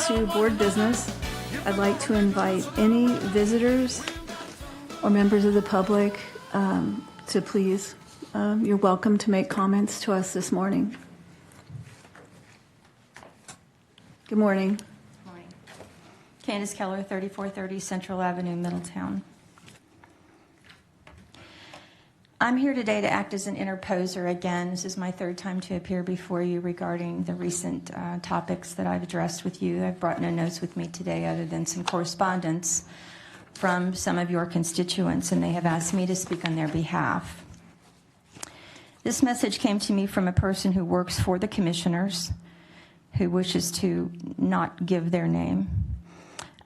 to board business. I'd like to invite any visitors or members of the public to please, you're welcome to make comments to us this morning. Good morning. Good morning. Candice Keller, 3430 Central Avenue, Middletown. I'm here today to act as an interposer again. This is my third time to appear before you regarding the recent topics that I've addressed with you. I've brought no notes with me today other than some correspondence from some of your constituents, and they have asked me to speak on their behalf. This message came to me from a person who works for the commissioners, who wishes to not give their name.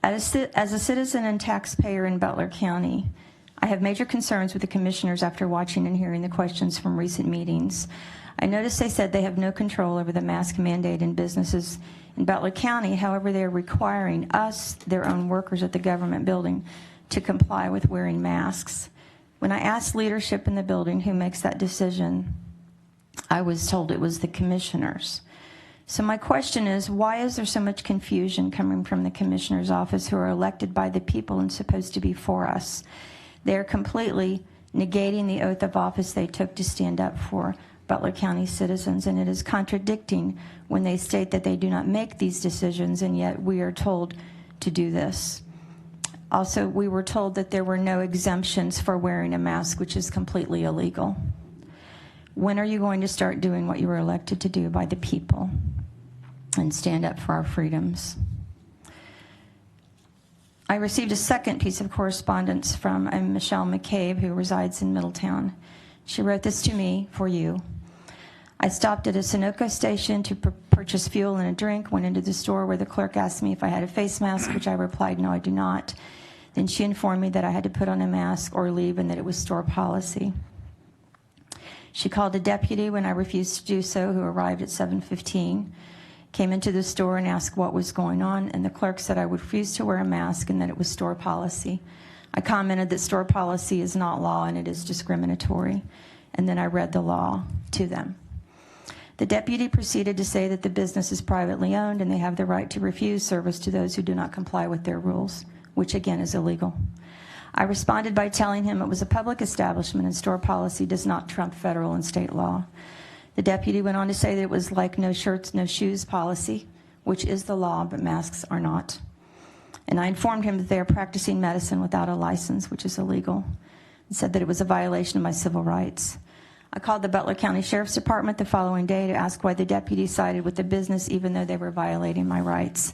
As a citizen and taxpayer in Butler County, I have major concerns with the commissioners after watching and hearing the questions from recent meetings. I noticed they said they have no control over the mask mandate in businesses in Butler County. However, they are requiring us, their own workers at the government building, to comply with wearing masks. When I asked leadership in the building who makes that decision, I was told it was the commissioners. So my question is, why is there so much confusion coming from the commissioner's office, who are elected by the people and supposed to be for us? They are completely negating the oath of office they took to stand up for Butler County citizens, and it is contradicting when they state that they do not make these decisions, and yet we are told to do this. Also, we were told that there were no exemptions for wearing a mask, which is completely illegal. When are you going to start doing what you were elected to do by the people and stand up for our freedoms? I received a second piece of correspondence from Michelle McCabe, who resides in Middletown. She wrote this to me for you. I stopped at a Sunoco station to purchase fuel and a drink, went into the store where the clerk asked me if I had a face mask, which I replied, no, I do not. Then she informed me that I had to put on a mask or leave and that it was store policy. She called a deputy when I refused to do so, who arrived at 7:15. Came into the store and asked what was going on, and the clerk said I would refuse to wear a mask and that it was store policy. I commented that store policy is not law and it is discriminatory, and then I read the law to them. The deputy proceeded to say that the business is privately owned and they have the right to refuse service to those who do not comply with their rules, which again is illegal. I responded by telling him it was a public establishment and store policy does not trump federal and state law. The deputy went on to say that it was like no shirts, no shoes policy, which is the law, but masks are not. And I informed him that they are practicing medicine without a license, which is illegal, and said that it was a violation of my civil rights. I called the Butler County Sheriff's Department the following day to ask why the deputy sided with the business even though they were violating my rights,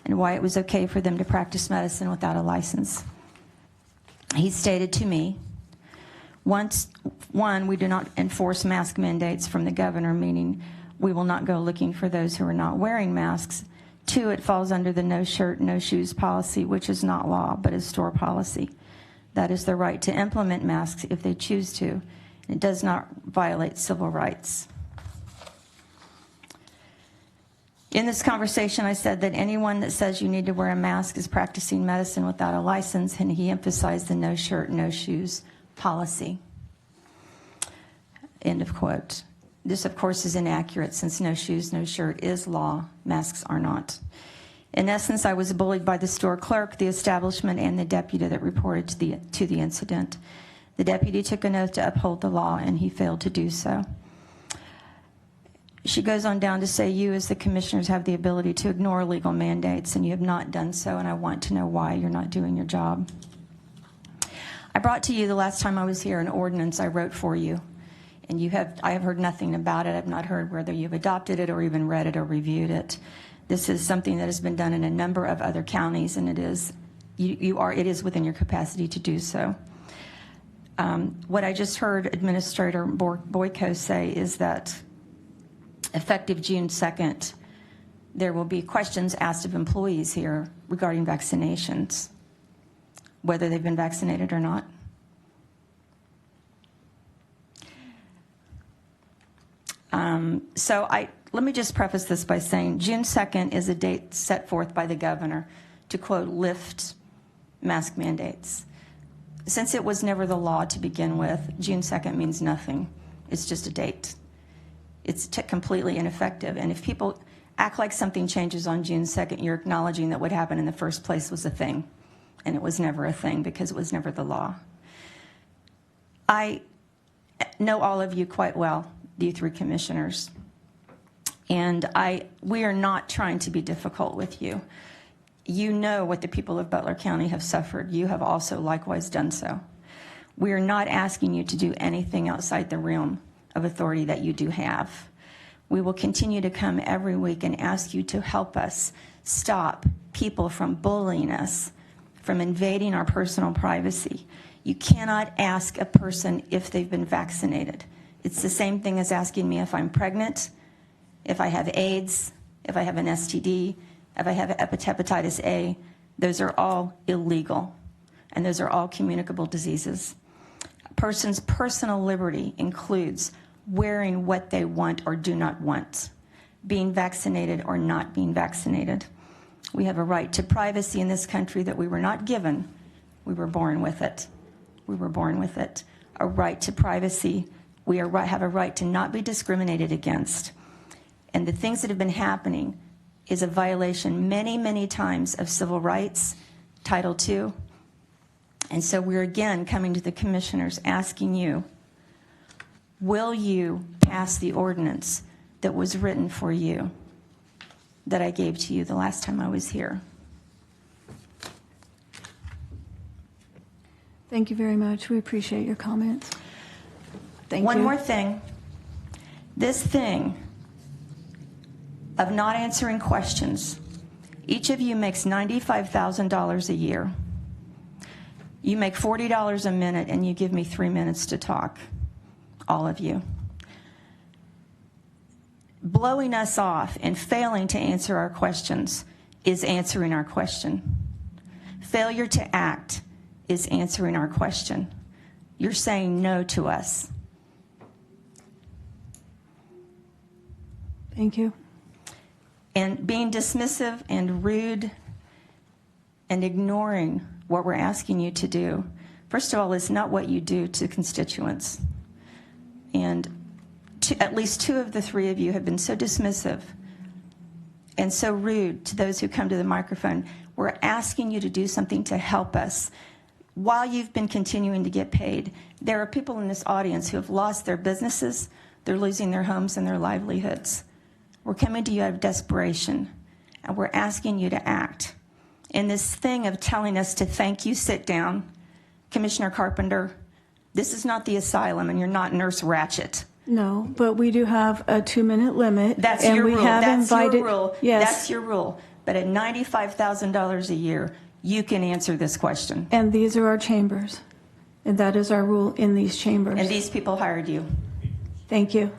and why it was okay for them to practice medicine without a license. He stated to me, one, we do not enforce mask mandates from the governor, meaning we will not go looking for those who are not wearing masks. Two, it falls under the no shirt, no shoes policy, which is not law, but is store policy. That is their right to implement masks if they choose to. It does not violate civil rights. In this conversation, I said that anyone that says you need to wear a mask is practicing medicine without a license, and he emphasized the no shirt, no shoes policy. End of quote. This, of course, is inaccurate since no shoes, no shirt is law. Masks are not. In essence, I was bullied by the store clerk, the establishment, and the deputy that reported to the incident. The deputy took an oath to uphold the law, and he failed to do so. She goes on down to say, you as the commissioners have the ability to ignore legal mandates, and you have not done so, and I want to know why you're not doing your job. I brought to you the last time I was here an ordinance I wrote for you, and I have heard nothing about it. I've not heard whether you've adopted it or even read it or reviewed it. This is something that has been done in a number of other counties, and it is within your capacity to do so. What I just heard Administrator Boyko say is that effective June 2nd, there will be questions asked of employees here regarding vaccinations, whether they've been vaccinated or not. Let me just preface this by saying June 2nd is a date set forth by the governor to, quote, lift mask mandates. Since it was never the law to begin with, June 2nd means nothing. It's just a date. It's completely ineffective. And if people act like something changes on June 2nd. You're acknowledging that what happened in the first place was a thing, and it was never a thing because it was never the law. I know all of you quite well, you three commissioners, and we are not trying to be difficult with you. You know what the people of Butler County have suffered. You have also likewise done so. We are not asking you to do anything outside the realm of authority that you do have. We will continue to come every week and ask you to help us stop people from bullying us, from invading our personal privacy. You cannot ask a person if they've been vaccinated. It's the same thing as asking me if I'm pregnant, if I have AIDS, if I have an STD, if I have hepatitis A. Those are all illegal, and those are all communicable diseases. A person's personal liberty includes wearing what they want or do not want, being vaccinated or not being vaccinated. We have a right to privacy in this country that we were not given. We were born with it. We were born with it. A right to privacy. We have a right to not be discriminated against. And the things that have been happening is a violation many, many times of civil rights, Title II. And so we're again coming to the commissioners asking you, will you pass the ordinance that was written for you, that I gave to you the last time I was here? Thank you very much. We appreciate your comments. Thank you. One more thing. This thing of not answering questions, each of you makes $95,000 a year. You make $40 a minute, and you give me 3 minutes to talk, all of you. Blowing us off and failing to answer our questions is answering our question. Failure to act is answering our question. You're saying no to us. Thank you. And being dismissive and rude and ignoring what we're asking you to do, first of all, is not what you do to constituents. And at least 2 of the 3 of you have been so dismissive and so rude to those who come to the microphone. We're asking you to do something to help us. While you've been continuing to get paid, there are people in this audience who have lost their businesses, they're losing their homes and their livelihoods. We're coming to you out of desperation, and we're asking you to act. And this thing of telling us to thank you, sit down, Commissioner Carpenter, this is not the asylum, and you're not Nurse Ratched. No, but we do have a 2-minute limit. That's and your we rule. have That's invited, your rule. Yes. That's your rule. But at $95,000 a year, you can answer this question. And these are our chambers. And that is our rule in these chambers. And these people hired you. Thank you.